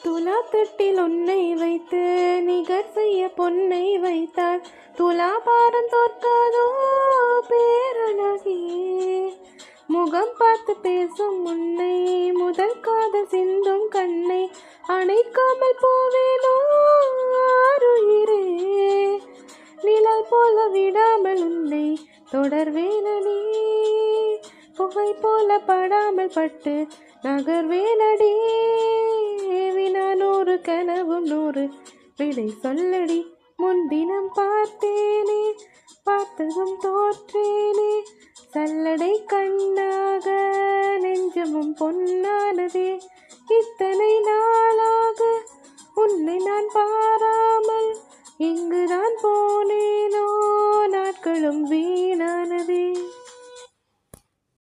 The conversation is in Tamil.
துலா தொட்டில் உன்னை வைத்து நிகர் செய்ய பொன்னை வைத்தாள். துலா பாரம் தோற்காதோ பேரழகியே. முகம் பார்த்து பேசும் உன்னை முதல் காதல் சிந்தும் கண்ணை அணைக்காமல் போவேனோ ஆருயிரே. நிழல் போல விடாமல் உன்னை தொடர்வேனடி. புகை போல படாமல் பட்டு நகர்வேனடி. வினா 100 கனவும் 100 விடை சொல்லடி. முன்தினம் பார்த்தேனே பார்த்ததும் தோற்றேனே. சல்லடை கண்ணாக நெஞ்சமும் பொன்னானதே. இத்தனை